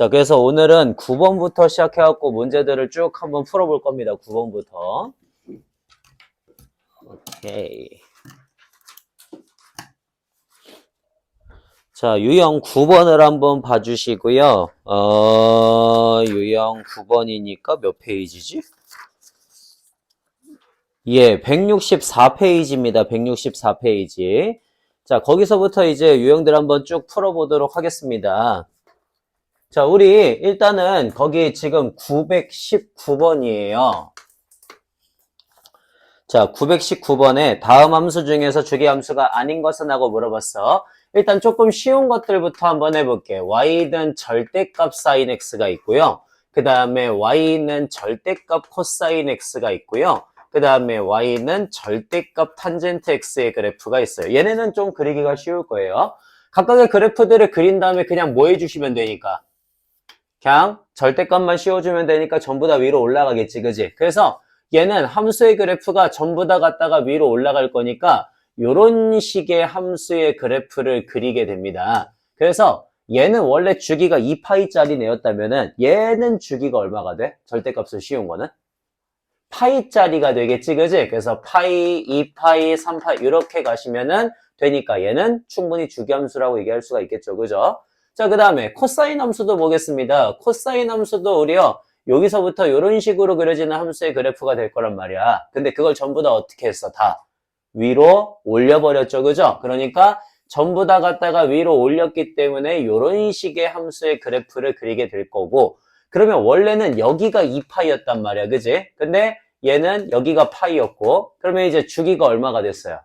자, 그래서 오늘은 9번부터 시작해갖고 문제들을 쭉 한번 풀어볼 겁니다. 9번부터. 오케이. 자, 유형 9번을 한번 봐주시고요. 유형 9번이니까 몇 페이지지? 예, 164페이지입니다. 164페이지. 자, 거기서부터 이제 유형들 한번 쭉 풀어보도록 하겠습니다. 자, 우리 일단은 거기 지금 919번이에요. 자, 919번에 다음 함수 중에서 주기함수가 아닌 것은 하고 물어봤어. 일단 조금 쉬운 것들부터 한번 해볼게. y는 절대값 sin x가 있고요. 그 다음에 y는 절대값 코사인 x가 있고요. 그 다음에 y는 절대값 탄젠트 x의 그래프가 있어요. 얘네는 좀 그리기가 쉬울 거예요. 각각의 그래프들을 그린 다음에 그냥 뭐 해주시면 되니까? 그냥 절대값만 씌워주면 되니까 전부 다 위로 올라가겠지, 그지? 그래서 얘는 함수의 그래프가 전부 다 갔다가 위로 올라갈 거니까 이런 식의 함수의 그래프를 그리게 됩니다. 그래서 얘는 원래 주기가 2파이짜리 내였다면은 얘는 주기가 얼마가 돼? 절대값을 씌운 거는? 파이짜리가 되겠지, 그지? 그래서 파이, 2파이, 3파이 이렇게 가시면은 되니까 얘는 충분히 주기함수라고 얘기할 수가 있겠죠, 그죠? 자, 그 다음에 코사인 함수도 보겠습니다. 코사인 함수도 우리요, 여기서부터 이런 식으로 그려지는 함수의 그래프가 될 거란 말이야. 근데 그걸 전부 다 어떻게 했어? 다 위로 올려버렸죠, 그죠? 그러니까 전부 다 갖다가 위로 올렸기 때문에 이런 식의 함수의 그래프를 그리게 될 거고, 그러면 원래는 여기가 2파이였단 말이야, 그지? 근데 얘는 여기가 파이였고, 그러면 이제 주기가 얼마가 됐어요?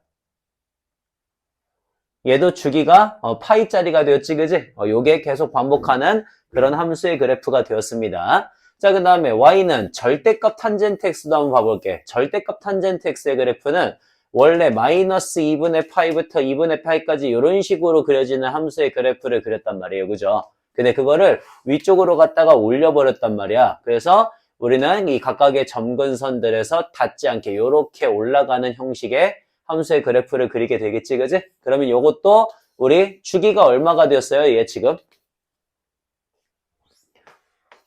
얘도 주기가 파이짜리가 되었지, 그지? 요게 계속 반복하는 그런 함수의 그래프가 되었습니다. 자, 그 다음에 y는 절대값 탄젠트 x도 한번 봐볼게. 절대값 탄젠트 x의 그래프는 원래 마이너스 2분의 파이부터 2분의 파이까지 이런 식으로 그려지는 함수의 그래프를 그렸단 말이에요, 그죠? 근데 그거를 위쪽으로 갖다가 올려버렸단 말이야. 그래서 우리는 이 각각의 점근선들에서 닿지 않게 이렇게 올라가는 형식의 함수의 그래프를 그리게 되겠지, 그지? 그러면 요것도 우리 주기가 얼마가 되었어요?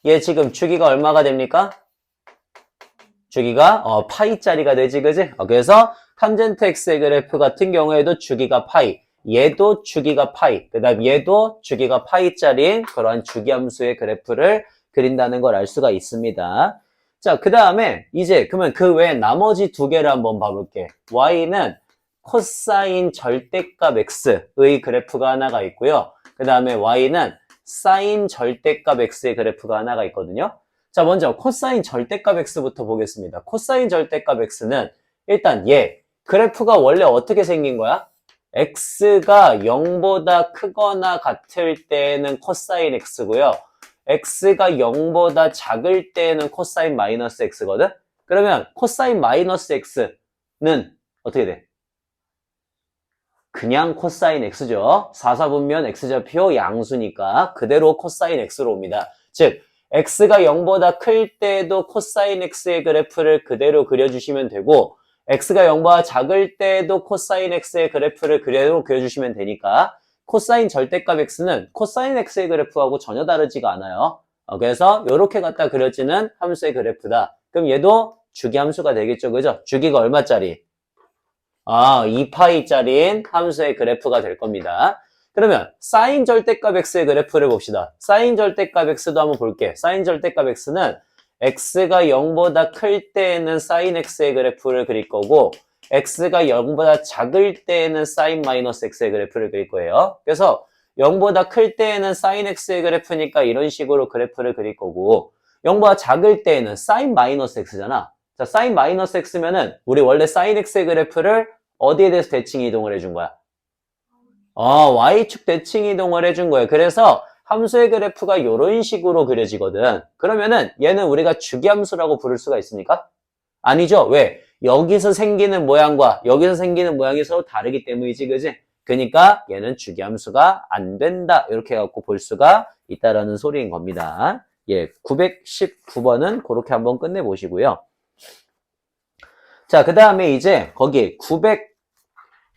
얘 지금 주기가 얼마가 됩니까? 주기가 파이짜리가 되지, 그지? 그래서 탄젠트 x의 그래프 같은 경우에도 주기가 파이, 얘도 주기가 파이, 그 다음 얘도 주기가 파이짜리인 그러한 주기함수의 그래프를 그린다는 걸 알 수가 있습니다. 자, 그 다음에 이제 그러면 그 외에 나머지 두 개를 한번 봐볼게. y는 코사인 절대값 x의 그래프가 하나가 있고요. 그 다음에 y는 사인 절대값 x의 그래프가 하나가 있거든요. 자, 먼저 코사인 절대값 x부터 보겠습니다. 코사인 절대값 x는 일단 얘 그래프가 원래 어떻게 생긴 거야? x가 0보다 크거나 같을 때는 코사인 x고요. x가 0보다 작을 때는 코사인 마이너스 x거든? 그러면 코사인 마이너스 x는 어떻게 돼? 그냥 코사인 x죠. 4사분면 x좌표 양수니까 그대로 코사인 x로 옵니다. 즉 x가 0보다 클 때도 코사인 x의 그래프를 그대로 그려주시면 되고 x가 0보다 작을 때도 코사인 x의 그래프를 그대로 그려주시면 되니까 코사인 절대값 x는 코사인 x의 그래프하고 전혀 다르지가 않아요. 그래서 이렇게 갖다 그려지는 함수의 그래프다. 그럼 얘도 주기함수가 되겠죠, 그죠? 주기가 얼마짜리? 2파이짜리인 함수의 그래프가 될 겁니다. 그러면 사인 절대값 x의 그래프를 봅시다. 사인 절대값 x도 한번 볼게. 사인 절대값 x는 x가 0보다 클 때에는 사인 x의 그래프를 그릴 거고 x가 0보다 작을 때에는 사인 마이너스 x의 그래프를 그릴 거예요. 그래서 0보다 클 때에는 사인 x의 그래프니까 이런 식으로 그래프를 그릴 거고 0보다 작을 때에는 사인 마이너스 x잖아. 자, 사인 마이너스 x면은 우리 원래 사인 x의 그래프를 어디에 대해서 대칭 이동을 해준 거야? y축 대칭 이동을 해준 거예요. 그래서 함수의 그래프가 이런 식으로 그려지거든. 그러면은 얘는 우리가 주기함수라고 부를 수가 있습니까? 아니죠. 왜? 여기서 생기는 모양과 여기서 생기는 모양이 서로 다르기 때문이지, 그지? 그러니까 얘는 주기함수가 안 된다. 이렇게 해갖고 볼 수가 있다라는 소리인 겁니다. 예, 919번은 그렇게 한번 끝내보시고요. 자, 그 다음에 이제 거기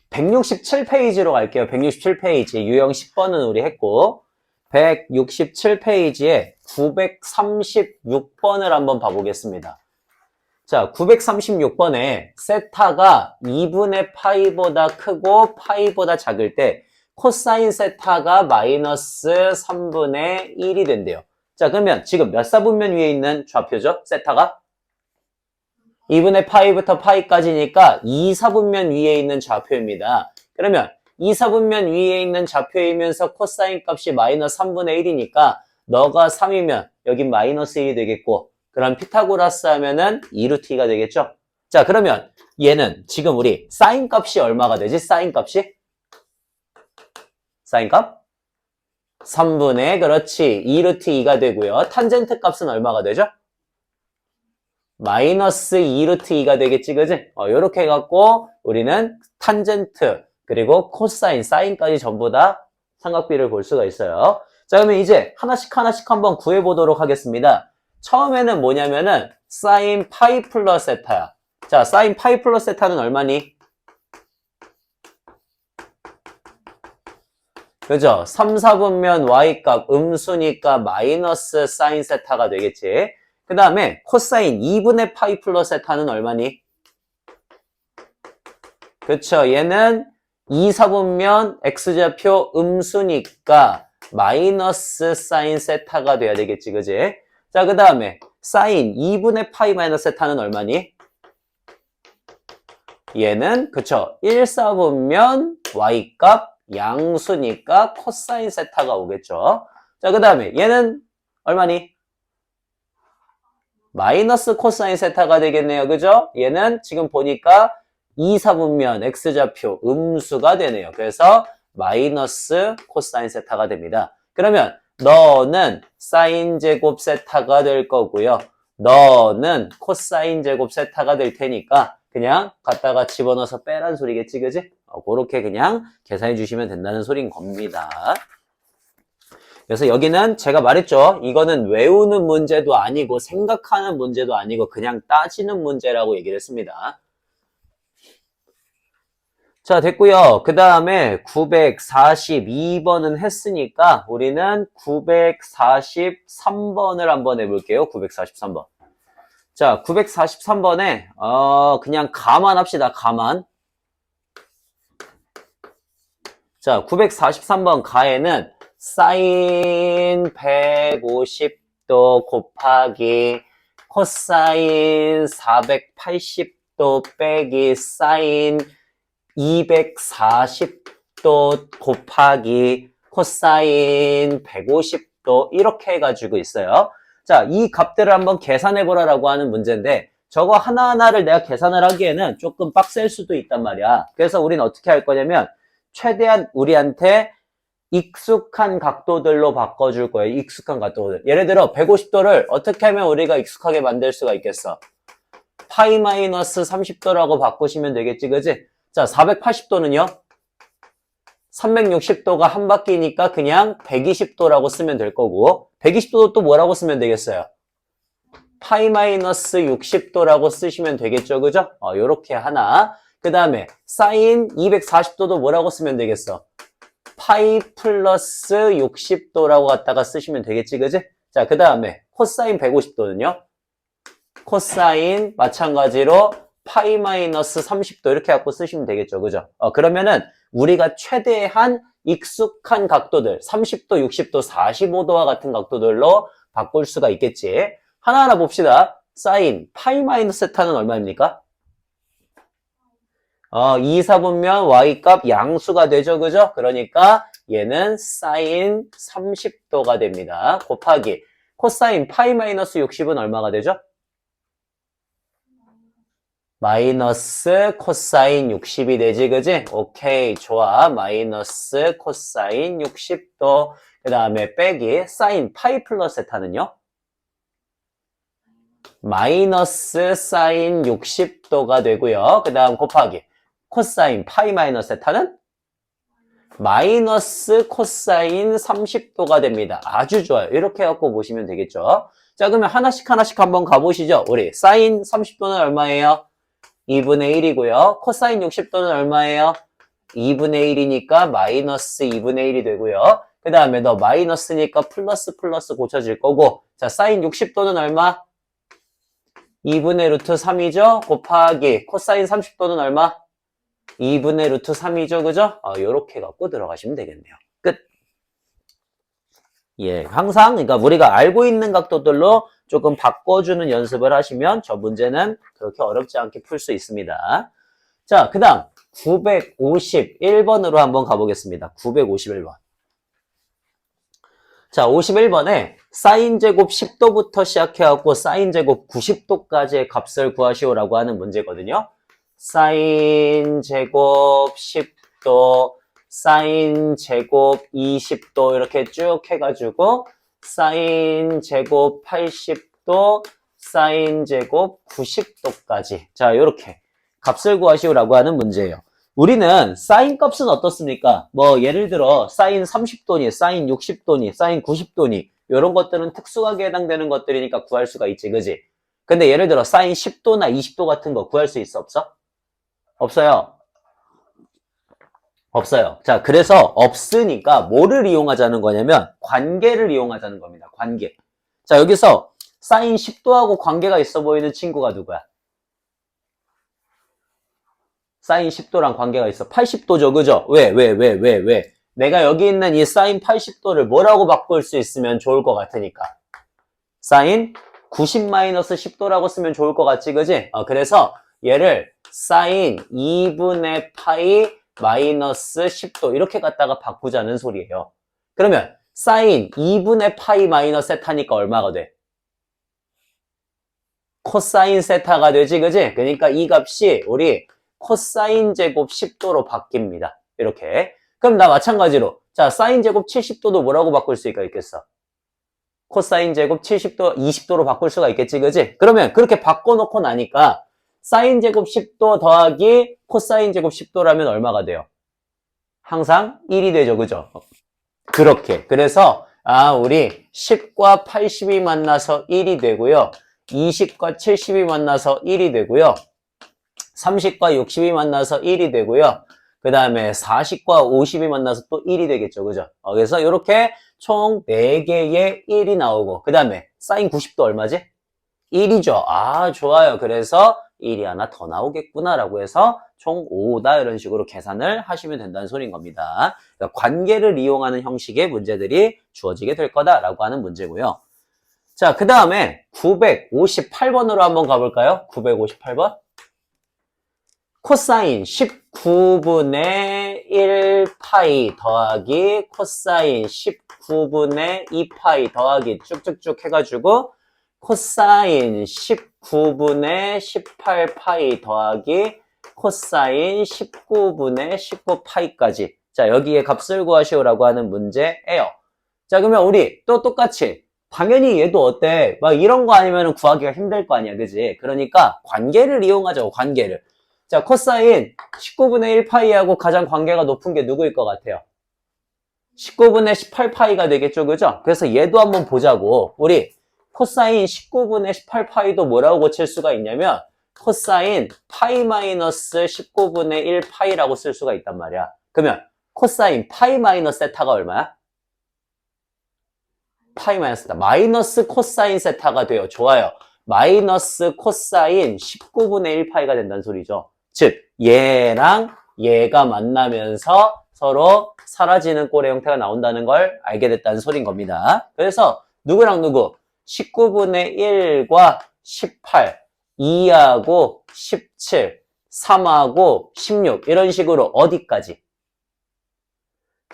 167페이지로 갈게요. 167페이지. 유형 10번은 우리 했고. 167페이지에 936번을 한번 봐보겠습니다. 자, 936번에 세타가 2분의 파이보다 크고 파이보다 작을 때 코사인 세타가 마이너스 3분의 1이 된대요. 자, 그러면 지금 몇 사분면 위에 있는 좌표죠? 세타가? 2분의 파이부터 파이까지니까 2사분면 위에 있는 좌표입니다. 그러면 2사분면 위에 있는 좌표이면서 코사인 값이 마이너스 3분의 1이니까 너가 3이면 여긴 마이너스 1이 되겠고 그럼 피타고라스 하면은 2루트 2가 되겠죠? 자, 그러면 얘는 지금 우리 사인 값이 얼마가 되지? 사인 값이? 사인 값? 3분의 그렇지 2루트 2가 되고요. 탄젠트 값은 얼마가 되죠? 마이너스 2루트 2가 되겠지, 그지? 요렇게 해갖고 우리는 탄젠트 그리고 코사인, 사인까지 전부 다 삼각비를 볼 수가 있어요. 자, 그러면 이제 하나씩 한번 구해보도록 하겠습니다. 처음에는 뭐냐면은 사인 파이 플러스 세타야. 자, 사인 파이 플러스 세타는 얼마니? 그죠? 3, 4분면 y값 음수니까 마이너스 사인 세타가 되겠지. 그 다음에 코사인 2분의 파이 플러스 세타는 얼마니? 그쵸? 얘는 2, 4분면 x좌표 음수니까 마이너스 사인 세타가 돼야 되겠지, 그지? 자, 그 다음에 사인 2분의 파이 마이너스 세타는 얼마니? 얘는 그쵸? 1, 4분면 y값 양수니까 코사인 세타가 오겠죠. 자, 그 다음에 얘는 얼마니? 마이너스 코사인 세타가 되겠네요. 그죠? 얘는 지금 보니까 2, 4분면 x좌표 음수가 되네요. 그래서 마이너스 코사인 세타가 됩니다. 그러면 너는 사인 제곱 세타가 될 거고요. 너는 코사인 제곱 세타가 될 테니까 그냥 갖다가 집어넣어서 빼란 소리겠지, 그지? 그렇게 그냥 계산해 주시면 된다는 소린 겁니다. 그래서 여기는 제가 말했죠. 이거는 외우는 문제도 아니고 생각하는 문제도 아니고 그냥 따지는 문제라고 얘기를 했습니다. 자, 됐고요. 그 다음에 942번은 했으니까 우리는 943번을 한번 해볼게요. 943번. 자, 943번에 그냥 가만합시다. 가만. 자, 943번 가에는 사인 150도 곱하기 코사인 480도 빼기 사인 240도 곱하기 코사인 150도 이렇게 해가지고 있어요. 자, 이 값들을 한번 계산해보라라고 하는 문제인데 저거 하나하나를 내가 계산을 하기에는 조금 빡셀 수도 있단 말이야. 그래서 우리는 어떻게 할 거냐면 최대한 우리한테 익숙한 각도들로 바꿔줄 거예요. 익숙한 각도들. 예를 들어 150도를 어떻게 하면 우리가 익숙하게 만들 수가 있겠어? 파이 마이너스 30도라고 바꾸시면 되겠지, 그지? 자, 480도는요? 360도가 한 바퀴니까 그냥 120도라고 쓰면 될 거고 120도도 또 뭐라고 쓰면 되겠어요? 파이 마이너스 60도라고 쓰시면 되겠죠, 그죠? 요렇게 하나. 그 다음에 사인 240도도 뭐라고 쓰면 되겠어? 파이 플러스 60도라고 갖다가 쓰시면 되겠지, 그지? 자, 그 다음에 코사인 150도는요? 코사인 마찬가지로 파이 마이너스 30도 이렇게 갖고 쓰시면 되겠죠, 그죠? 그러면은 우리가 최대한 익숙한 각도들 30도, 60도, 45도와 같은 각도들로 바꿀 수가 있겠지. 하나하나 봅시다. 사인 파이 마이너스 세타는 얼마입니까? 2, 4분면 y값 양수가 되죠, 그죠? 그러니까 얘는 사인 30도가 됩니다. 곱하기 코사인 파이 마이너스 60은 얼마가 되죠? 마이너스 코사인 60이 되지, 그지? 오케이, 좋아. 마이너스 코사인 60도. 그 다음에 빼기 사인 파이 플러스 세타는요? 마이너스 사인 60도가 되고요. 그 다음 곱하기 코사인 파이 마이너스 세타는? 마이너스 코사인 30도가 됩니다. 아주 좋아요. 이렇게 해갖고 보시면 되겠죠. 자, 그러면 하나씩 한번 가보시죠. 우리 사인 30도는 얼마예요? 2분의 1이고요. 코사인 60도는 얼마예요? 2분의 1이니까 마이너스 2분의 1이 되고요. 그 다음에 너 마이너스니까 플러스 플러스 고쳐질 거고, 자, 사인 60도는 얼마? 2분의 루트 3이죠? 곱하기 코사인 30도는 얼마? 2분의 루트 3이죠, 그죠? 요렇게 갖고 들어가시면 되겠네요. 끝. 예, 항상, 그러니까 우리가 알고 있는 각도들로 조금 바꿔주는 연습을 하시면 저 문제는 그렇게 어렵지 않게 풀 수 있습니다. 자, 그 다음 951번으로 한번 가보겠습니다. 951번. 자, 51번에 사인 제곱 10도부터 시작해갖고 사인 제곱 90도까지의 값을 구하시오라고 하는 문제거든요. 사인 제곱 10도, 사인 제곱 20도 이렇게 쭉 해가지고 사인 제곱 80도, 사인 제곱 90도까지. 자, 요렇게 값을 구하시오라고 하는 문제예요. 우리는 사인 값은 어떻습니까? 뭐 예를 들어 사인 30도니, 사인 60도니, 사인 90도니 이런 것들은 특수하게 해당되는 것들이니까 구할 수가 있지, 그지? 근데 예를 들어 사인 10도나 20도 같은 거 구할 수 있어, 없어? 없어요. 없어요. 자, 그래서 없으니까 뭐를 이용하자는 거냐면 관계를 이용하자는 겁니다. 관계. 자, 여기서 사인 10도하고 관계가 있어 보이는 친구가 누구야? 사인 10도랑 관계가 있어. 80도죠, 그죠? 왜? 내가 여기 있는 이 사인 80도를 뭐라고 바꿀 수 있으면 좋을 것 같으니까. 사인 90-10도라고 쓰면 좋을 것 같지, 그지? 그래서 얘를 사인 2분의 파이 마이너스 10도 이렇게 갖다가 바꾸자는 소리예요. 그러면 사인 2분의 파이 마이너스 세타니까 얼마가 돼? 코사인 세타가 되지, 그지? 그러니까 이 값이 우리 코사인 제곱 10도로 바뀝니다. 이렇게. 그럼 나 마찬가지로 자, 사인 제곱 70도도 뭐라고 바꿀 수가 있겠어? 코사인 제곱 70도 20도로 바꿀 수가 있겠지, 그지? 그러면 그렇게 바꿔놓고 나니까 사인 제곱 10도 더하기 코사인 제곱 10도라면 얼마가 돼요? 항상 1이 되죠, 그죠? 그렇게. 그래서 우리 10과 80이 만나서 1이 되고요. 20과 70이 만나서 1이 되고요. 30과 60이 만나서 1이 되고요. 그 다음에 40과 50이 만나서 또 1이 되겠죠, 그죠? 그래서 이렇게 총 4개의 1이 나오고, 그 다음에 사인 90도 얼마지? 1이죠. 좋아요. 그래서 1이 하나 더 나오겠구나라고 해서 총 5다 이런 식으로 계산을 하시면 된다는 소리인 겁니다. 그러니까 관계를 이용하는 형식의 문제들이 주어지게 될 거다라고 하는 문제고요. 자, 그 다음에 958번으로 한번 가볼까요? 958번. 코사인 19분의 1파이 더하기 코사인 19분의 2파이 더하기 쭉쭉쭉 해가지고 코사인 19분의 18파이 더하기 코사인 19분의 19파이까지. 자, 여기에 값을 구하시오라고 하는 문제예요. 자, 그러면 우리 또 똑같이 당연히 얘도 어때? 막 이런 거 아니면 구하기가 힘들 거 아니야, 그지? 그러니까 관계를 이용하자고, 관계를. 자, 코사인 19분의 1파이하고 가장 관계가 높은 게 누구일 것 같아요? 19분의 18파이가 되겠죠, 그죠? 그래서 얘도 한번 보자고. 우리 코사인 19분의 18파이도 뭐라고 고칠 수가 있냐면 코사인 파이 마이너스 19분의 1파이라고 쓸 수가 있단 말이야. 그러면 코사인 파이 마이너스 세타가 얼마야? 파이 마이너스 세타. 마이너스 코사인 세타가 돼요. 좋아요. 마이너스 코사인 19분의 1파이가 된다는 소리죠. 즉 얘랑 얘가 만나면서 서로 사라지는 꼴의 형태가 나온다는 걸 알게 됐다는 소리인 겁니다. 그래서 누구랑 누구? 19분의 1과 18, 2하고 17, 3하고 16 이런 식으로 어디까지?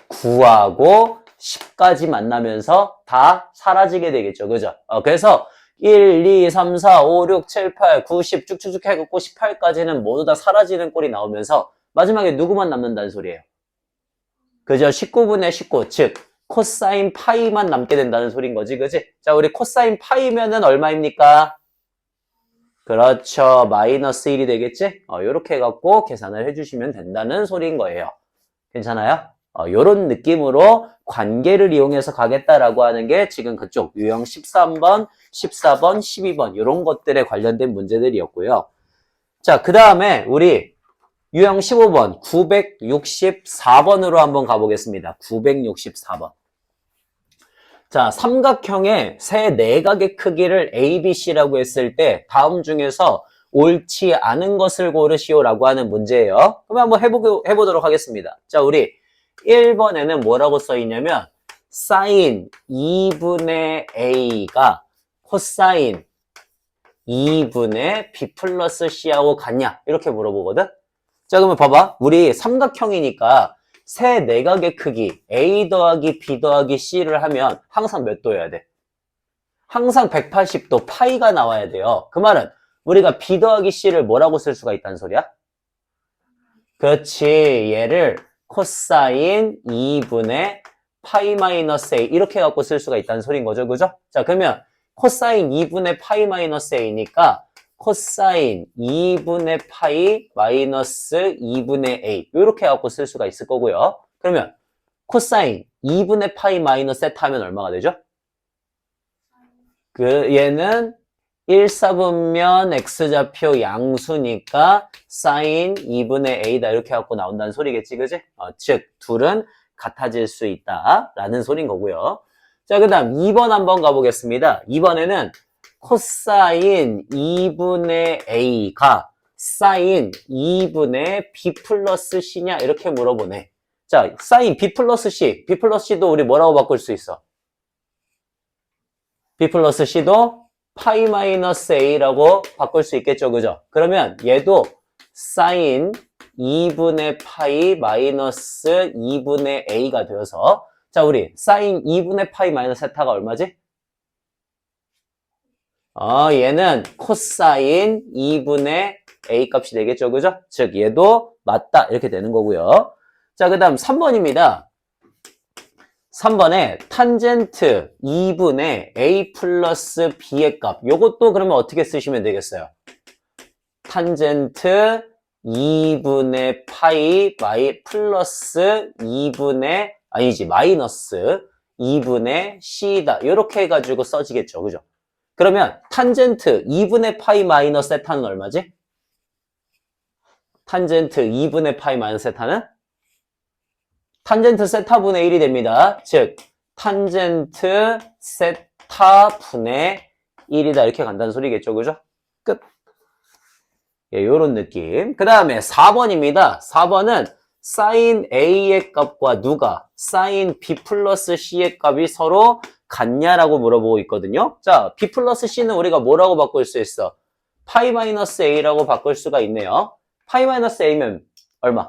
9하고 10까지 만나면서 다 사라지게 되겠죠. 그죠? 그래서 1, 2, 3, 4, 5, 6, 7, 8, 9, 10 쭉쭉쭉 해갖고 18까지는 모두 다 사라지는 꼴이 나오면서 마지막에 누구만 남는다는 소리예요. 그죠? 19분의 19, 즉 코사인 파이만 남게 된다는 소린 거지, 그지? 자, 우리 코사인 파이면은 얼마입니까? 그렇죠. 마이너스 1이 되겠지? 요렇게 해갖고 계산을 해주시면 된다는 소리인 거예요. 괜찮아요? 요런 느낌으로 관계를 이용해서 가겠다라고 하는 게 지금 그쪽 유형 13번, 14번, 12번 요런 것들에 관련된 문제들이었고요. 자, 그 다음에 우리 유형 15번 964번으로 한번 가보겠습니다. 964번. 자, 삼각형의 세 내각의 크기를 A, B, C라고 했을 때 다음 중에서 옳지 않은 것을 고르시오라고 하는 문제예요. 그럼 한번 해보도록 하겠습니다. 자, 우리 1번에는 뭐라고 써 있냐면 사인 2분의 A가 코사인 2분의 B 플러스 C하고 같냐? 이렇게 물어보거든? 자, 그러면 봐봐. 우리 삼각형이니까 세 내각의 크기 A 더하기 B 더하기 C를 하면 항상 몇 도여야 돼? 항상 180도 파이가 나와야 돼요. 그 말은 우리가 B 더하기 C를 뭐라고 쓸 수가 있다는 소리야? 그렇지. 얘를 코사인 2분의 파이 마이너스 A 이렇게 갖고 쓸 수가 있다는 소리인 거죠. 그죠? 자, 그러면 코사인 2분의 파이 마이너스 A니까 코사인 2분의 파이 마이너스 2분의 A 이렇게 갖고 쓸 수가 있을 거고요. 그러면 코사인 2분의 파이 마이너스 세타 하면 얼마가 되죠? 얘는 1사분면 X좌표 양수니까 사인 2분의 A다 이렇게 갖고 나온다는 소리겠지, 그지? 즉 둘은 같아질 수 있다라는 소린 거고요. 자, 그 다음 2번 한번 가보겠습니다. 2번에는 코사인 2분의 A가 사인 2분의 B 플러스 C냐 이렇게 물어보네. 자, 사인 B 플러스 C, B 플러스 C도 우리 뭐라고 바꿀 수 있어? B 플러스 C도 파이 마이너스 A라고 바꿀 수 있겠죠, 그죠? 그러면 얘도 사인 2분의 파이 마이너스 2분의 A가 되어서 자, 우리 사인 2분의 파이 마이너스 세타가 얼마지? 얘는 코사인 2분의 A 값이 되겠죠, 그죠? 즉 얘도 맞다 이렇게 되는 거고요. 자, 그 다음 3번입니다. 3번에 탄젠트 2분의 A 플러스 B의 값. 요것도 그러면 어떻게 쓰시면 되겠어요? 탄젠트 2분의 파이 플러스 2분의 마이너스 2분의 C다. 이렇게 해가지고 써지겠죠. 그죠? 그러면 탄젠트 2분의 파이 마이너스 세타는 얼마지? 탄젠트 2분의 파이 마이너스 세타는? 탄젠트 세타분의 1이 됩니다. 즉 탄젠트 세타분의 1이다 이렇게 간다는 소리겠죠. 그죠? 끝. 예, 요런 느낌. 그 다음에 4번입니다. 4번은 사인 A의 값과 누가 사인 B 플러스 C의 값이 서로 같냐라고 물어보고 있거든요. 자, B 플러스 C는 우리가 뭐라고 바꿀 수 있어? 파이 마이너스 A라고 바꿀 수가 있네요. 파이 마이너스 A면 얼마?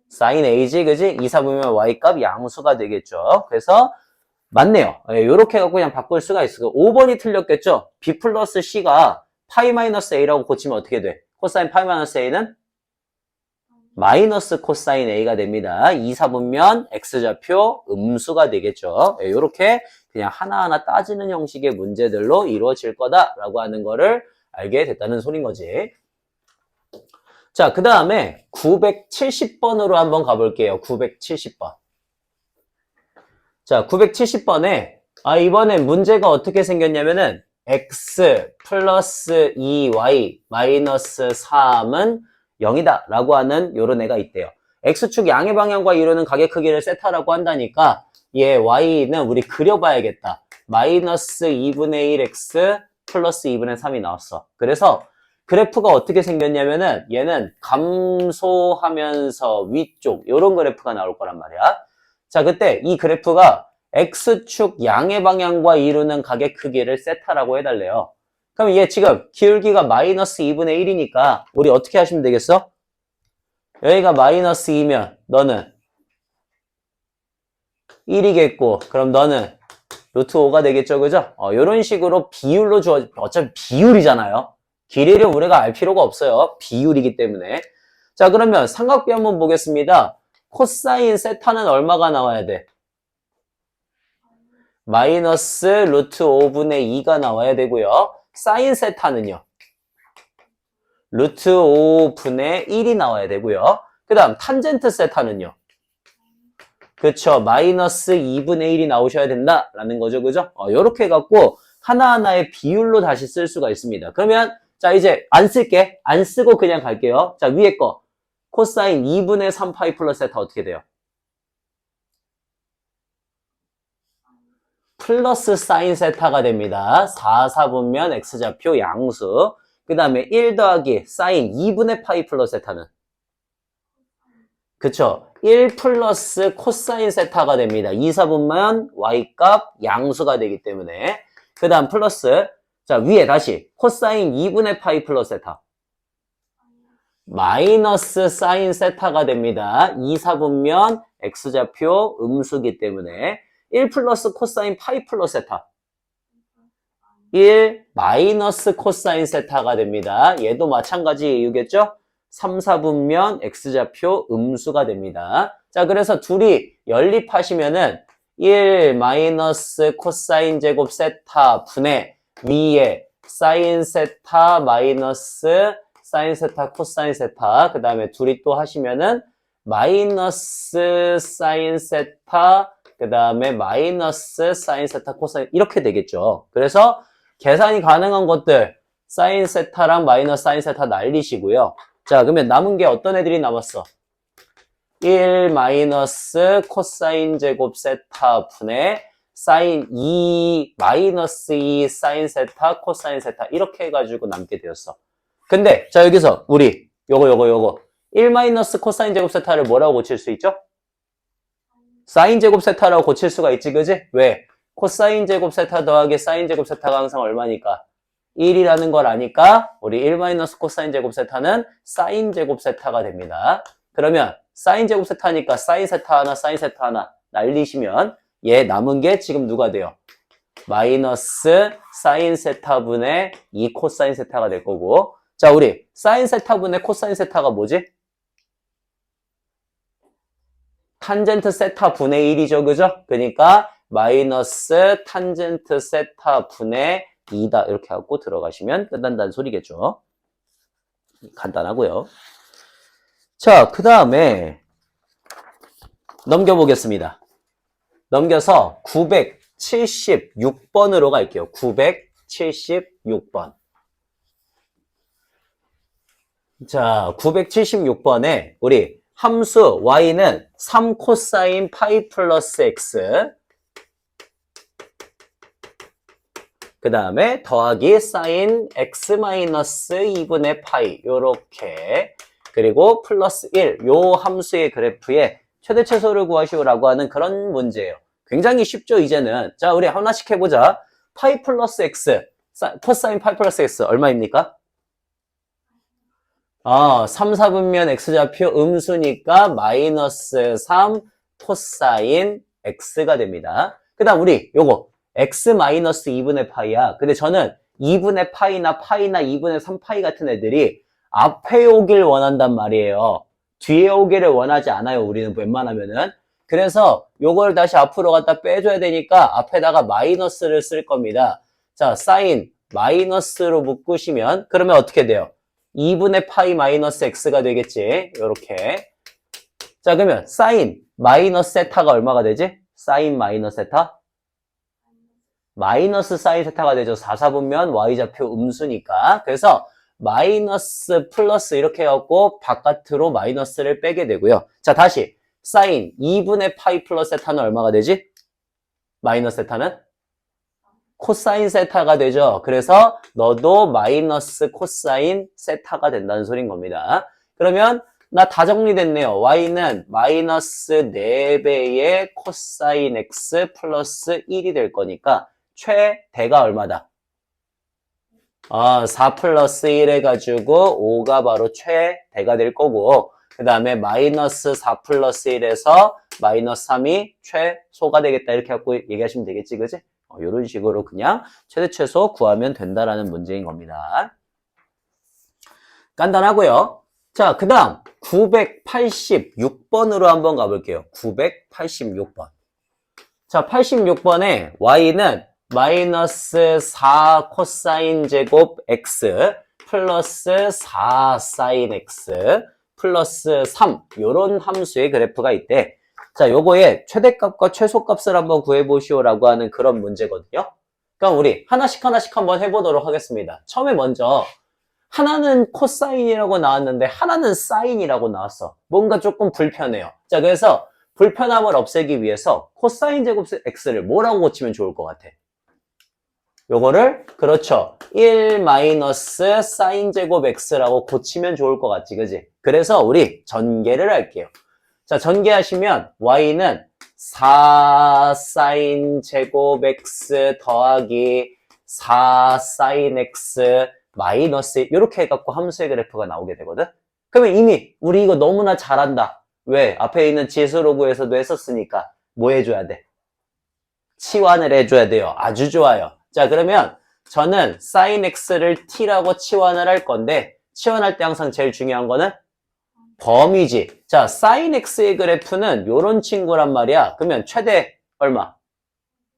사인 A지, 그지? 2, 4분면 Y 값 양수가 되겠죠. 그래서 맞네요. 요렇게 갖고 그냥 바꿀 수가 있어요. 5번이 틀렸겠죠? B 플러스 C가 파이 마이너스 A라고 고치면 어떻게 돼? 코사인 파이 마이너스 A는? 마이너스 코사인 A가 됩니다. 2, 4분면 X좌표 음수가 되겠죠. 요렇게 그냥 하나하나 따지는 형식의 문제들로 이루어질 거다라고 하는 거를 알게 됐다는 소린 거지. 자, 그 다음에 970번으로 한번 가볼게요. 970번. 자, 970번에 이번엔 문제가 어떻게 생겼냐면은 x 플러스 2y 마이너스 3은 0이다 라고 하는 요런 애가 있대요. x축 양의 방향과 이루는 각의 크기를 세타라고 한다니까 얘 y는 우리 그려봐야겠다. 마이너스 2분의 1x 플러스 2분의 3이 나왔어. 그래서 그래프가 어떻게 생겼냐면은 얘는 감소하면서 위쪽 요런 그래프가 나올 거란 말이야. 자, 그때 이 그래프가 x축 양의 방향과 이루는 각의 크기를 세타라고 해달래요. 그럼 얘 지금 기울기가 마이너스 2분의 1이니까 우리 어떻게 하시면 되겠어? 여기가 마이너스 2면 너는 1이겠고 그럼 너는 루트 5가 되겠죠, 그죠? 이런 식으로 비율로 어차피 비율이잖아요. 길이를 우리가 알 필요가 없어요. 비율이기 때문에. 자, 그러면 삼각비 한번 보겠습니다. 코사인 세타는 얼마가 나와야 돼? 마이너스 루트 5분의 2가 나와야 되고요. 사인 세타는요? 루트 5분의 1이 나와야 되고요. 그 다음 탄젠트 세타는요? 그쵸. 마이너스 2분의 1이 나오셔야 된다라는 거죠. 그죠? 요렇게 해갖고 하나하나의 비율로 다시 쓸 수가 있습니다. 그러면 자, 이제 안 쓸게. 안 쓰고 그냥 갈게요. 자, 위에 거. 코사인 2분의 3파이 플러스 세타 어떻게 돼요? 플러스 사인 세타가 됩니다. 4, 4분면 x좌표 양수. 그 다음에 1 더하기 사인 2분의 파이 플러스 세타는? 그쵸. 1 플러스 코사인 세타가 됩니다. 2, 4분면 y값 양수가 되기 때문에. 그 다음 플러스, 자, 위에 다시 코사인 2분의 파이 플러스 세타. 마이너스 사인 세타가 됩니다. 2, 4분면 x좌표 음수기 때문에 1 플러스 코사인 파이 플러스 세타. 1 마이너스 코사인 세타가 됩니다. 얘도 마찬가지 이유겠죠? 3, 4분면 x좌표 음수가 됩니다. 자, 그래서 둘이 연립하시면은 1 마이너스 코사인 제곱 세타 분의 위에 사인 세타 마이너스 사인 세타 코사인 세타 그 다음에 둘이 또 하시면은 마이너스 사인 세타 그 다음에 마이너스 사인 세타 코사인 이렇게 되겠죠. 그래서 계산이 가능한 것들 사인 세타랑 마이너스 사인 세타 날리시고요. 자, 그러면 남은 게 어떤 애들이 남았어? 1 마이너스 코사인 제곱 세타 분의 사인 2 마이너스 2 사인 세타 코사인 세타 이렇게 해가지고 남게 되었어. 근데 자 여기서 우리 요거 1 마이너스 코사인 제곱 세타를 뭐라고 고칠 수 있죠? 사인 제곱 세타라고 고칠 수가 있지, 그지? 왜? 코사인 제곱 세타 더하기 사인 제곱 세타가 항상 얼마니까? 1이라는 걸 아니까 우리 1 마이너스 코사인 제곱 세타는 사인 제곱 세타가 됩니다. 그러면 사인 제곱 세타니까 사인 세타 하나 사인 세타 하나 날리시면 얘 남은 게 지금 누가 돼요? 마이너스 사인 세타분의 2 코사인 세타가 될 거고 자 우리 사인 세타분의 코사인 세타가 뭐지? 탄젠트 세타 분의 1이죠, 그죠? 그러니까 마이너스 탄젠트 세타 분의 2다 이렇게 하고 들어가시면 끝난다는 소리겠죠. 간단하고요. 자, 그 다음에 넘겨보겠습니다. 넘겨서 976번으로 갈게요. 976번. 자, 976번에 우리 함수 y는 3 코사인 파이 플러스 x 그 다음에 더하기 사인 x 마이너스 2분의 파이 요렇게 그리고 플러스 1 요 함수의 그래프에 최대 최소를 구하시오라고 하는 그런 문제예요. 굉장히 쉽죠 이제는. 자 우리 하나씩 해보자. 파이 플러스 x 코사인 파이 플러스 x 얼마입니까? 3, 4분면 x좌표 음수니까 마이너스 3 코사인 x가 됩니다. 그 다음 우리 요거 x 마이너스 2분의 파이야. 근데 저는 2분의 파이나 2분의 3파이 같은 애들이 앞에 오길 원한단 말이에요. 뒤에 오기를 원하지 않아요. 우리는 웬만하면은. 그래서 요걸 다시 앞으로 갖다 빼줘야 되니까 앞에다가 마이너스를 쓸 겁니다. 자, 사인 마이너스로 묶으시면 그러면 어떻게 돼요? 2분의 파이 마이너스 x가 되겠지. 요렇게. 자, 그러면 사인 마이너스 세타가 얼마가 되지? 사인 마이너스 세타? 마이너스 사인 세타가 되죠. 4, 4분면 y좌표 음수니까. 그래서 마이너스 플러스 이렇게 해갖고 바깥으로 마이너스를 빼게 되고요. 자, 다시 사인 2분의 파이 플러스 세타는 얼마가 되지? 마이너스 세타는? 코사인 세타가 되죠. 그래서 너도 마이너스 코사인 세타가 된다는 소린 겁니다. 그러면 나 다 정리됐네요. y는 마이너스 4배의 코사인 x 플러스 1이 될 거니까 최대가 얼마다? 4 플러스 1 해가지고 5가 바로 최대가 될 거고 그 다음에 마이너스 4 플러스 1에서 마이너스 3이 최소가 되겠다 이렇게 갖고 얘기하시면 되겠지, 그지? 이런 식으로 그냥 최대 최소 구하면 된다라는 문제인 겁니다. 간단하고요. 자, 그 다음 986번으로 한번 가볼게요. 986번. 자, 86번에 y는 마이너스 4 코사인 제곱 x 플러스 4 사인 x 플러스 3 요런 함수의 그래프가 있대. 자, 요거의 최대값과 최소값을 한번 구해보시오라고 하는 그런 문제거든요. 그럼 우리 하나씩 한번 해보도록 하겠습니다. 처음에 먼저 하나는 코사인이라고 나왔는데 하나는 사인이라고 나왔어. 뭔가 조금 불편해요. 자, 그래서 불편함을 없애기 위해서 코사인 제곱 x를 뭐라고 고치면 좋을 것 같아? 요거를 그렇죠. 1 마이너스 사인 제곱 x라고 고치면 좋을 것 같지, 그지? 그래서 우리 전개를 할게요. 자, 전개하시면 y는 4 사인 제곱 x 더하기 4 사인 x 마이너스 이렇게 해갖고 함수의 그래프가 나오게 되거든? 그러면 이미 우리 이거 너무나 잘한다. 왜? 앞에 있는 지수로그에서도 했었으니까 뭐 해줘야 돼? 치환을 해줘야 돼요. 아주 좋아요. 자, 그러면 저는 sin x를 t라고 치환을 할 건데 치환할 때 항상 제일 중요한 거는 범위지. 자, sin x의 그래프는 요런 친구란 말이야. 그러면 최대 얼마?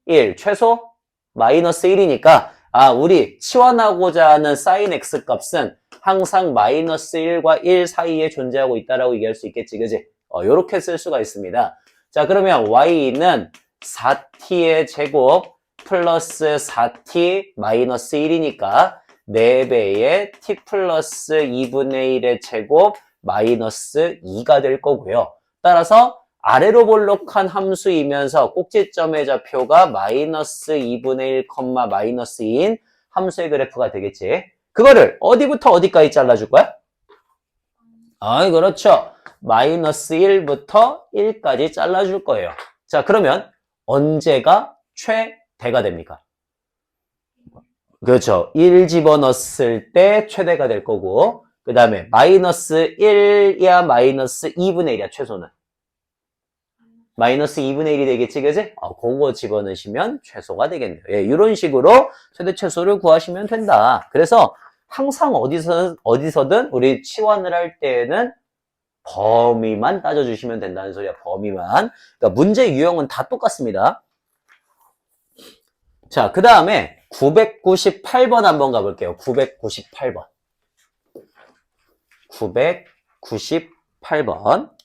1, 최소 마이너스 1이니까 우리 치환하고자 하는 sin x 값은 항상 마이너스 1과 1 사이에 존재하고 있다라고 얘기할 수 있겠지, 그지? 요렇게 쓸 수가 있습니다. 자, 그러면 y는 4t의 제곱 플러스 4t 마이너스 1이니까 4배의 t 플러스 2분의 1의 제곱 마이너스 2가 될 거고요. 따라서 아래로 볼록한 함수이면서 꼭지점의 좌표가 마이너스 2분의 1, 마이너스 2인 함수의 그래프가 되겠지. 그거를 어디부터 어디까지 잘라줄 거야? 그렇죠. 마이너스 1부터 1까지 잘라줄 거예요. 자, 그러면 언제가 최대가 됩니까? 그렇죠. 1 집어넣었을 때 최대가 될 거고, 그 다음에 마이너스 1이야 마이너스 2분의 1이야 최소는? 마이너스 2분의 1이 되겠지, 그지? 그거 집어넣으시면 최소가 되겠네요. 예, 이런 식으로 최대 최소를 구하시면 된다. 그래서 항상 어디서든 우리 치환을 할 때에는 범위만 따져주시면 된다는 소리야, 범위만. 그러니까 문제 유형은 다 똑같습니다. 자, 그 다음에 998번 한번 가볼게요. 998번. 998번.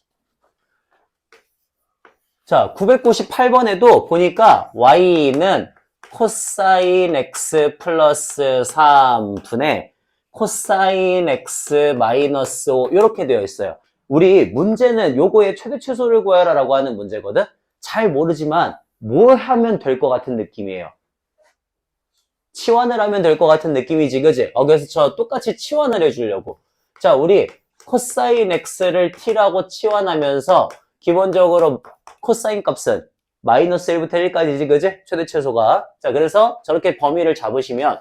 자, 998번에도 보니까 y는 코사인 x 플러스 3분의 코사인 x 마이너스 5 이렇게 되어 있어요. 우리 문제는 요거의 최대 최소를 구하라 라고 하는 문제거든? 잘 모르지만 뭘 하면 될 것 같은 느낌이에요. 치환을 하면 될 것 같은 느낌이지, 그지? 그래서 저 똑같이 치환을 해주려고. 자, 우리 코사인 x를 t라고 치환하면서 기본적으로 코사인 값은 마이너스 1부터 1까지지, 그지? 최대 최소가. 자, 그래서 저렇게 범위를 잡으시면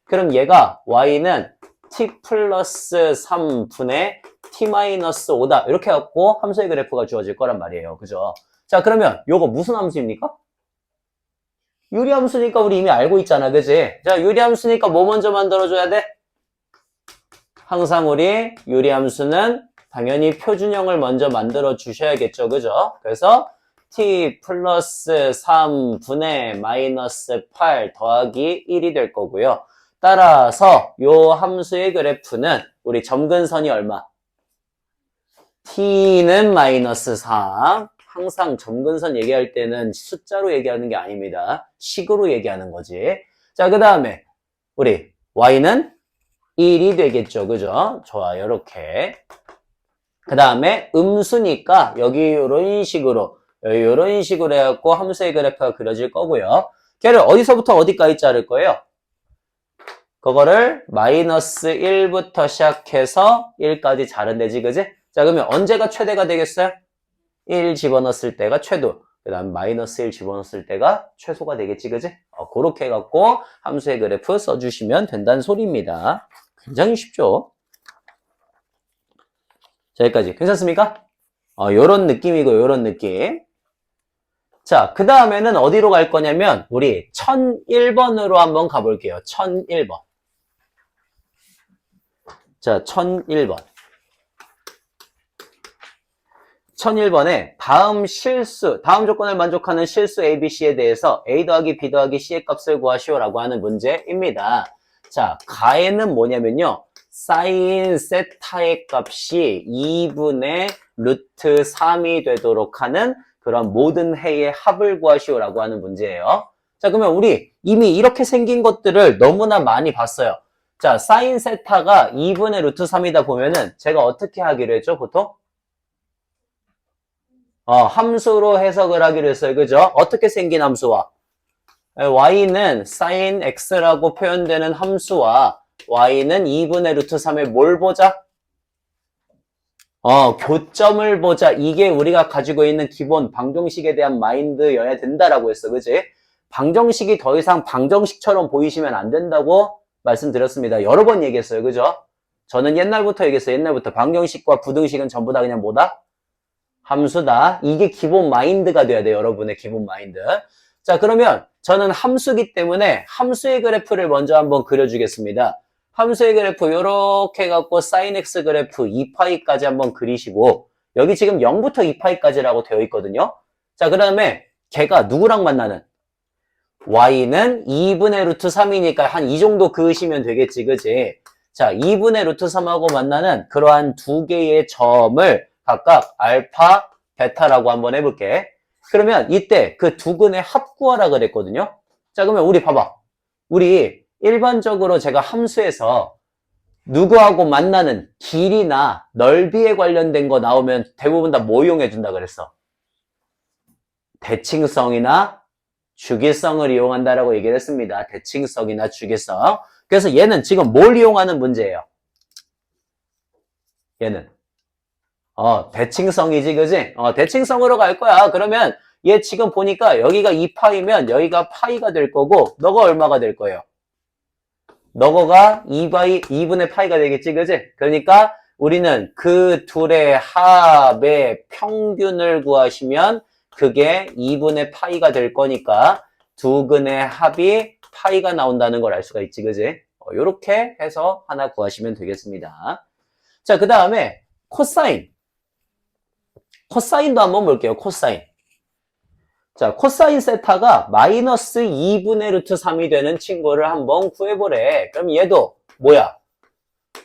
그럼 얘가 y는 t 플러스 3분의 t 마이너스 5다. 이렇게 해갖고 함수의 그래프가 주어질 거란 말이에요. 그죠? 자, 그러면 요거 무슨 함수입니까? 유리함수니까 우리 이미 알고 있잖아, 그지? 자, 유리함수니까 뭐 먼저 만들어줘야 돼? 항상 우리 유리함수는 당연히 표준형을 먼저 만들어 주셔야겠죠, 그죠? 그래서 t 플러스 3분의 마이너스 8 더하기 1이 될 거고요. 따라서 요 함수의 그래프는 우리 점근선이 얼마? t는 마이너스 3. 항상 점근선 얘기할 때는 숫자로 얘기하는 게 아닙니다. 식으로 얘기하는 거지. 자, 그 다음에 우리 y는 1이 되겠죠. 그죠? 좋아요. 이렇게. 그 다음에 음수니까 여기 이런 식으로 해갖고 함수의 그래프가 그려질 거고요. 걔를 어디서부터 어디까지 자를 거예요? 그거를 마이너스 1부터 시작해서 1까지 자른대지, 그지? 자, 그러면 언제가 최대가 되겠어요? 1 집어넣었을 때가 최도, 그 다음 마이너스 1 집어넣었을 때가 최소가 되겠지, 그지? 그렇게 해갖고 함수의 그래프 써주시면 된다는 소리입니다. 굉장히 쉽죠? 자, 여기까지. 괜찮습니까? 요런 느낌이고, 요런 느낌. 자, 그 다음에는 어디로 갈 거냐면, 우리 1001번으로 한번 가볼게요. 1001번. 자, 1001번. 1001번에 다음 조건을 만족하는 실수 ABC에 대해서 A 더하기 B 더하기 C의 값을 구하시오라고 하는 문제입니다. 자, 가에는 뭐냐면요. 사인 세타의 값이 2분의 루트 3이 되도록 하는 그런 모든 해의 합을 구하시오라고 하는 문제예요. 자, 그러면 우리 이미 이렇게 생긴 것들을 너무나 많이 봤어요. 자, 사인 세타가 2분의 루트 3이다 보면은 제가 어떻게 하기로 했죠, 보통? 함수로 해석을 하기로 했어요. 그죠? 어떻게 생긴 함수와? y는 sin x라고 표현되는 함수와 y는 2분의 루트 3의 뭘 보자? 교점을 보자. 이게 우리가 가지고 있는 기본 방정식에 대한 마인드여야 된다라고 했어. 그지? 방정식이 더 이상 방정식처럼 보이시면 안 된다고 말씀드렸습니다. 여러 번 얘기했어요. 그죠? 저는 옛날부터 얘기했어요. 옛날부터 방정식과 부등식은 전부 다 그냥 뭐다? 함수다. 이게 기본 마인드가 돼야 돼요. 여러분의 기본 마인드. 자, 그러면 저는 함수기 때문에 함수의 그래프를 먼저 한번 그려주겠습니다. 함수의 그래프 요렇게 해갖고 sin x 그래프 2파이까지 한번 그리시고 여기 지금 0부터 2파이까지라고 되어 있거든요. 자, 그 다음에 걔가 누구랑 만나는? y는 2분의 루트 3이니까 한 이 정도 그으시면 되겠지, 그지? 자, 2분의 루트 3하고 만나는 그러한 두 개의 점을 각각 알파, 베타라고 한번 해볼게. 그러면 이때 그 두 근의 합 구하라 그랬거든요. 자, 그러면 우리 봐봐. 우리 일반적으로 제가 함수에서 누구하고 만나는 길이나 넓이에 관련된 거 나오면 대부분 다 뭐 이용해 준다 그랬어? 대칭성이나 주기성을 이용한다라고 얘기를 했습니다. 대칭성이나 주기성. 그래서 얘는 지금 뭘 이용하는 문제예요? 얘는 대칭성이지, 그지? 대칭성으로 갈 거야. 그러면 얘 지금 보니까 여기가 2파이면 여기가 파이가 될 거고 너가 얼마가 될 거예요? 너거가 2분의 파이가 되겠지, 그지? 그러니까 우리는 그 둘의 합의 평균을 구하시면 그게 2분의 파이가 될 거니까 두 근의 합이 파이가 나온다는 걸 알 수가 있지, 그지? 요렇게 해서 하나 구하시면 되겠습니다. 자, 그 다음에 코사인. 코사인도 한번 볼게요, 코사인. 자, 코사인 세타가 마이너스 2분의 루트 3이 되는 친구를 한번 구해보래. 그럼 얘도 뭐야?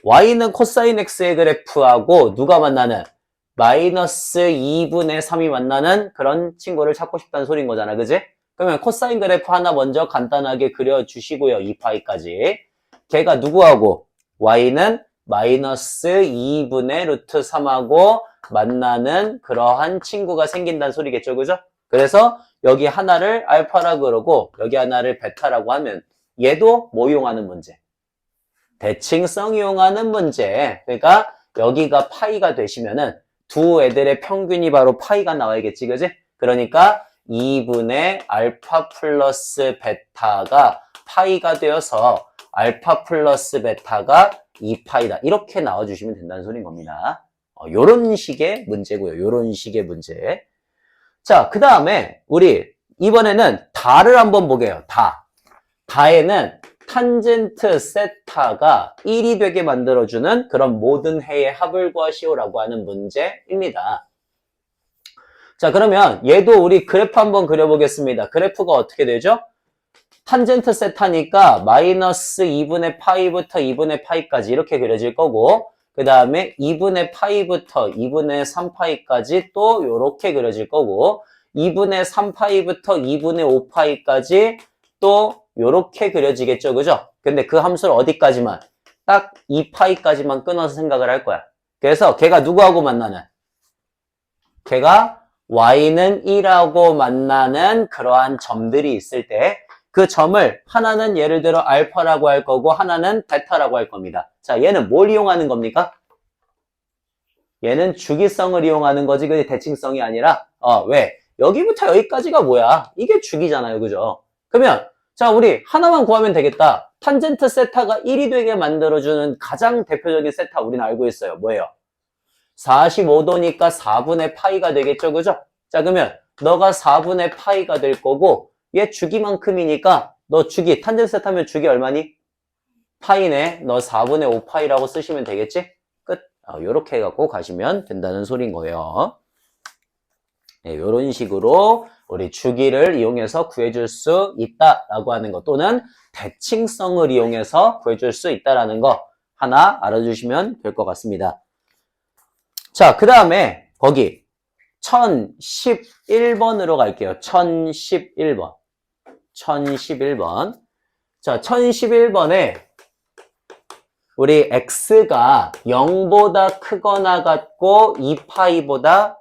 y는 코사인 x의 그래프하고 누가 만나는? 마이너스 2분의 3이 만나는 그런 친구를 찾고 싶다는 소린 거잖아. 그지? 그러면 코사인 그래프 하나 먼저 간단하게 그려주시고요. 2파이까지. 걔가 누구하고? y는 마이너스 2분의 루트 3하고 만나는 그러한 친구가 생긴다는 소리겠죠. 그죠? 그래서 여기 하나를 알파라 그러고 여기 하나를 베타라고 하면 얘도 뭐 이용하는 문제? 대칭성 이용하는 문제. 그러니까 여기가 파이가 되시면은 두 애들의 평균이 바로 파이가 나와야겠지, 그지? 그러니까 2분의 알파 플러스 베타가 파이가 되어서 알파 플러스 베타가 2파이다. 이렇게 나와주시면 된다는 소린 겁니다. 요런 식의 문제고요. 요런 식의 문제. 자, 그 다음에 우리 이번에는 다를 한번 보게요. 다에는 탄젠트 세타가 1이 되게 만들어주는 그런 모든 해의 합을 구하시오라고 하는 문제입니다. 자, 그러면 얘도 우리 그래프 한번 그려보겠습니다. 그래프가 어떻게 되죠? 탄젠트 세타니까 마이너스 2분의 파이부터 2분의 파이까지 이렇게 그려질 거고 그 다음에 2분의 파이부터 2분의 3파이까지 또 이렇게 그려질 거고 2분의 3파이부터 2분의 5파이까지 또 이렇게 그려지겠죠. 그죠? 근데 그 함수를 어디까지만? 딱 2파이까지만 끊어서 생각을 할 거야. 그래서 걔가 누구하고 만나는? 걔가 y는 1하고 만나는 그러한 점들이 있을 때 그 점을 하나는 예를 들어 알파라고 할 거고 하나는 베타라고 할 겁니다. 자, 얘는 뭘 이용하는 겁니까? 얘는 주기성을 이용하는 거지 그 대칭성이 아니라 왜? 여기부터 여기까지가 뭐야? 이게 주기잖아요. 그죠? 그러면 자, 우리 하나만 구하면 되겠다. 탄젠트 세타가 1이 되게 만들어주는 가장 대표적인 세타 우리는 알고 있어요. 뭐예요? 45도니까 4분의 파이가 되겠죠. 그죠? 자, 그러면 너가 4분의 파이가 될 거고 얘 주기만큼이니까 너 주기, 탄젠트 세타면 주기 얼마니? 파이네. 너 4분의 5파이라고 쓰시면 되겠지? 끝. 요렇게 해갖고 가시면 된다는 소린 거예요. 네, 요런 식으로 우리 주기를 이용해서 구해줄 수 있다라고 하는 것 또는 대칭성을 이용해서 구해줄 수 있다라는 거 하나 알아주시면 될 것 같습니다. 자, 그 다음에 거기 1011번으로 갈게요. 1011번. 1011번. 자, 1011번에 우리 x가 0보다 크거나 같고 2파이보다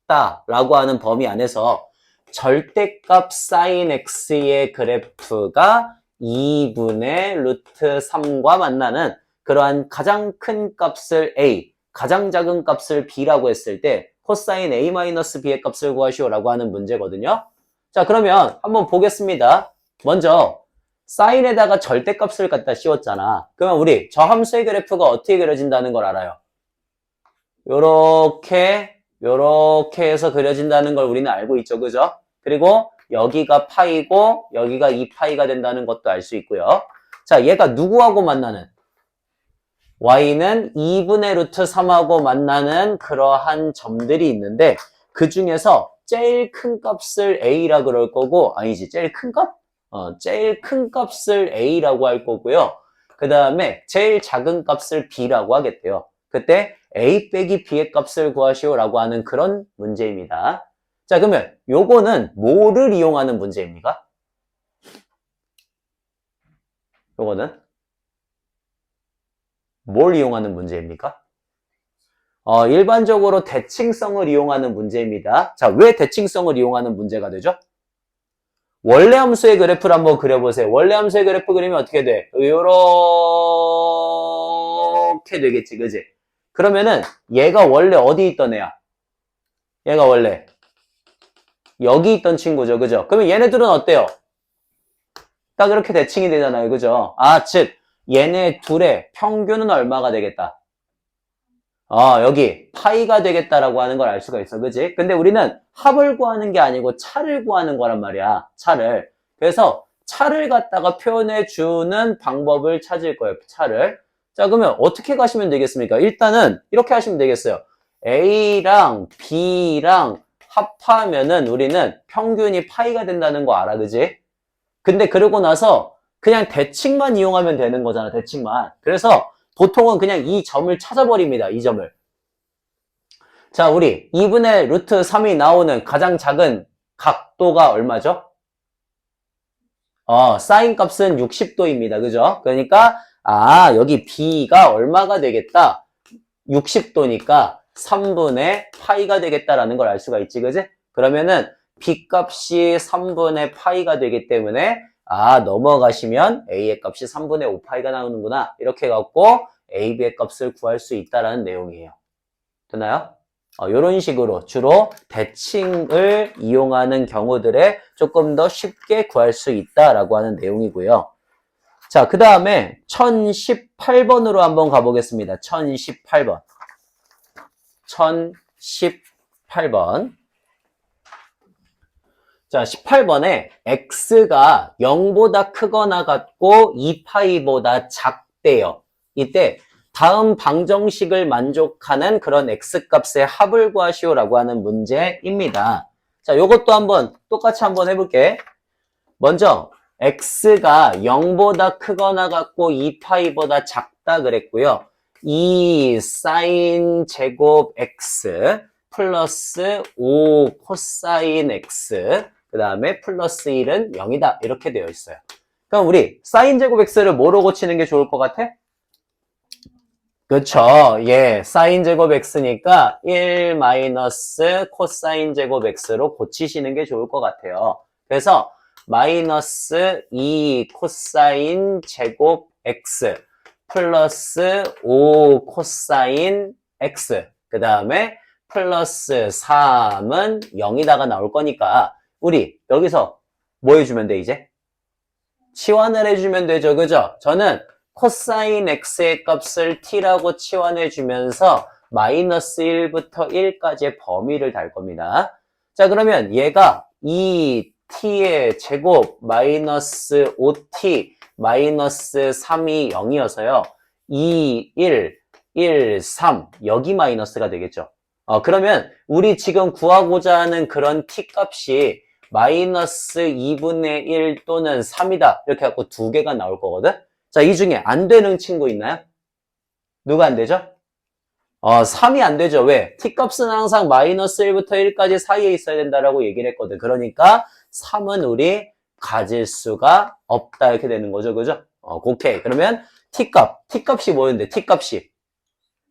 같다라고 하는 범위 안에서 절대값 sin x의 그래프가 2분의 루트 3과 만나는 그러한 가장 큰 값을 a, 가장 작은 값을 b라고 했을 때 코사인 a-b의 값을 구하시오라고 하는 문제거든요. 자, 그러면 한번 보겠습니다. 먼저 사인에다가 절대값을 갖다 씌웠잖아. 그러면 우리 저 함수의 그래프가 어떻게 그려진다는 걸 알아요. 요렇게 해서 그려진다는 걸 우리는 알고 있죠. 그죠? 그리고 여기가 파이고 여기가 2파이가 된다는 것도 알 수 있고요. 자, 얘가 누구하고 만나는? y는 2분의 루트 3하고 만나는 그러한 점들이 있는데 그 중에서 제일 큰 값을 a라 그럴 거고 아니지 제일 큰 값? 제일 큰 값을 a라고 할 거고요. 그 다음에 제일 작은 값을 b라고 하겠대요. 그때 a 빼기 b의 값을 구하시오라고 하는 그런 문제입니다. 자, 그러면 요거는 뭐를 이용하는 문제입니까? 요거는 뭘 이용하는 문제입니까? 일반적으로 대칭성을 이용하는 문제입니다. 자, 왜 대칭성을 이용하는 문제가 되죠? 원래 함수의 그래프를 한번 그려보세요. 원래 함수의 그래프 그리면 어떻게 돼? 요렇게 되겠지, 그지? 그러면은 얘가 원래 어디 있던 애야? 얘가 원래 여기 있던 친구죠, 그죠? 그러면 얘네들은 어때요? 딱 이렇게 대칭이 되잖아요, 그죠? 아, 즉 얘네 둘의 평균은 얼마가 되겠다? 여기 파이가 되겠다라고 하는 걸 알 수가 있어, 그지? 근데 우리는 합을 구하는 게 아니고 차를 구하는 거란 말이야, 차를. 그래서 차를 갖다가 표현해 주는 방법을 찾을 거예요, 차를. 자, 그러면 어떻게 가시면 되겠습니까? 일단은 이렇게 하시면 되겠어요. A랑 B랑 합하면은 우리는 평균이 파이가 된다는 거 알아, 그지? 근데 그러고 나서 그냥 대칭만 이용하면 되는 거잖아, 대칭만. 그래서 보통은 그냥 이 점을 찾아버립니다, 이 점을. 자, 우리 2분의 루트 3이 나오는 가장 작은 각도가 얼마죠? 사인 값은 60도입니다. 그죠? 그러니까, 여기 B가 얼마가 되겠다? 60도니까 3분의 파이가 되겠다라는 걸 알 수가 있지, 그지? 그러면은 B 값이 3분의 파이가 되기 때문에 넘어가시면 A의 값이 3분의 5파이가 나오는구나. 이렇게 해갖고 A, B의 값을 구할 수 있다라는 내용이에요. 됐나요? 이런 식으로 주로 대칭을 이용하는 경우들에 조금 더 쉽게 구할 수 있다라고 하는 내용이고요. 자, 그 다음에 1018번으로 한번 가보겠습니다. 1018번. 1018번. 자, 18번에 x가 0보다 크거나 같고 2파이보다 작대요. 이때 다음 방정식을 만족하는 그런 x값의 합을 구하시오라고 하는 문제입니다. 자, 요것도 한번 똑같이 한번 해볼게. 먼저 x가 0보다 크거나 같고 2파이보다 작다 그랬고요. 2 sin 제곱 x 플러스 5 코사인 x 그 다음에 플러스 1은 0이다. 이렇게 되어 있어요. 그럼 우리 사인 제곱 x를 뭐로 고치는 게 좋을 것 같아? 그쵸. 예, 사인 제곱 x니까 1 마이너스 코사인 제곱 x로 고치시는 게 좋을 것 같아요. 그래서 마이너스 2 코사인 제곱 x 플러스 5 코사인 x 그 다음에 플러스 3은 0이다가 나올 거니까 우리 여기서 뭐 해주면 돼 이제? 치환을 해주면 되죠. 그죠? 저는 코사인 x의 값을 t라고 치환해 주면서 마이너스 1부터 1까지의 범위를 달 겁니다. 자, 그러면 얘가 2t의 제곱 마이너스 5t 마이너스 3이 0이어서요. 2, 1, 3 여기 마이너스가 되겠죠. 그러면 우리 지금 구하고자 하는 그런 t 값이 마이너스 2분의 1 또는 3이다. 이렇게 해갖고 두 개가 나올 거거든. 자, 이 중에 안 되는 친구 있나요? 누가 안 되죠? 3이 안 되죠. 왜? t값은 항상 마이너스 1부터 1까지 사이에 있어야 된다라고 얘기를 했거든. 그러니까 3은 우리 가질 수가 없다. 이렇게 되는 거죠. 그죠? 오케이. 그러면 t값이 뭐였는데? t값이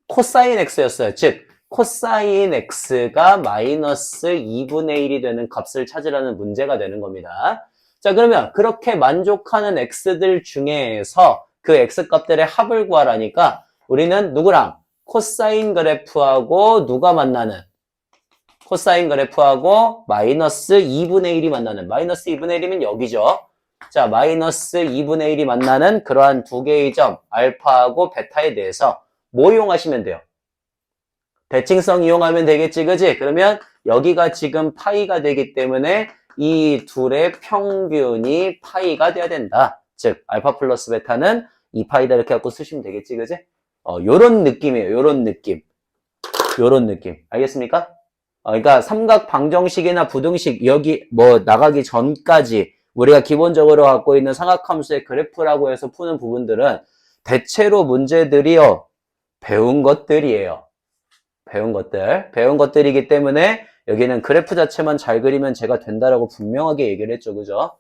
코사인 x였어요. 즉, 코사인 x가 마이너스 2분의 1이 되는 값을 찾으라는 문제가 되는 겁니다. 자, 그러면 그렇게 만족하는 x들 중에서 그 x 값들의 합을 구하라니까 우리는 누구랑? 코사인 그래프하고 누가 만나는? 코사인 그래프하고 마이너스 2분의 1이 만나는, 마이너스 2분의 1이면 여기죠. 자, 마이너스 2분의 1이 만나는 그러한 두 개의 점, 알파하고 베타에 대해서 뭐 이용하시면 돼요? 대칭성 이용하면 되겠지, 그지? 그러면 여기가 지금 파이가 되기 때문에 이 둘의 평균이 파이가 돼야 된다. 즉, 알파 플러스 베타는 2파이다 이렇게 갖고 쓰시면 되겠지, 그지? 요런 느낌이에요, 요런 느낌. 요런 느낌. 알겠습니까? 그러니까 삼각 방정식이나 부등식 여기 뭐 나가기 전까지 우리가 기본적으로 갖고 있는 삼각함수의 그래프라고 해서 푸는 부분들은 대체로 문제들이요. 배운 것들이에요. 배운 것들이기 때문에 여기는 그래프 자체만 잘 그리면 제가 된다라고 분명하게 얘기를 했죠. 그죠?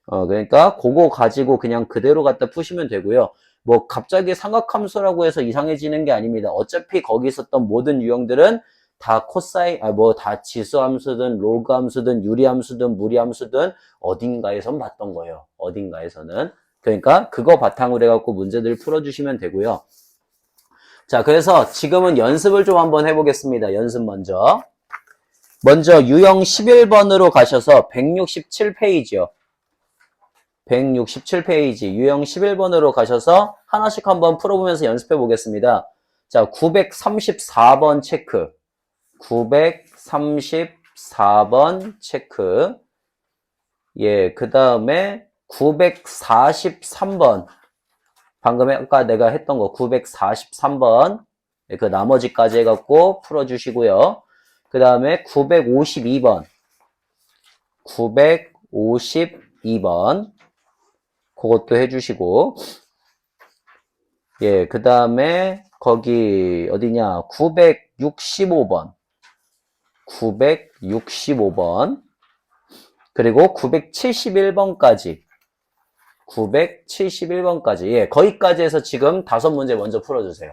그러니까 그거 가지고 그냥 그대로 갖다 푸시면 되고요. 뭐 갑자기 삼각함수라고 해서 이상해지는 게 아닙니다. 어차피 거기 있었던 모든 유형들은 다 코사인, 다 지수함수든 로그함수든 유리함수든 무리함수든 어딘가에선 봤던 거예요. 어딘가에서는. 그러니까 그거 바탕으로 해갖고 문제들 풀어주시면 되고요. 자, 그래서 지금은 연습을 좀 한번 해보겠습니다. 연습 먼저. 먼저 유형 11번으로 가셔서 167페이지요. 167페이지 유형 11번으로 가셔서 하나씩 한번 풀어보면서 연습해 보겠습니다. 자, 934번 체크. 934번 체크. 예, 그 다음에 943번. 방금 아까 내가 했던 거 943번. 예, 그 나머지까지 해갖고 풀어주시고요. 그 다음에 952번. 952번. 그것도 해주시고. 예, 그 다음에 거기 어디냐? 965번. 965번. 그리고 971번까지. 971번까지. 예, 거기까지 해서 지금 5문제 먼저 풀어주세요.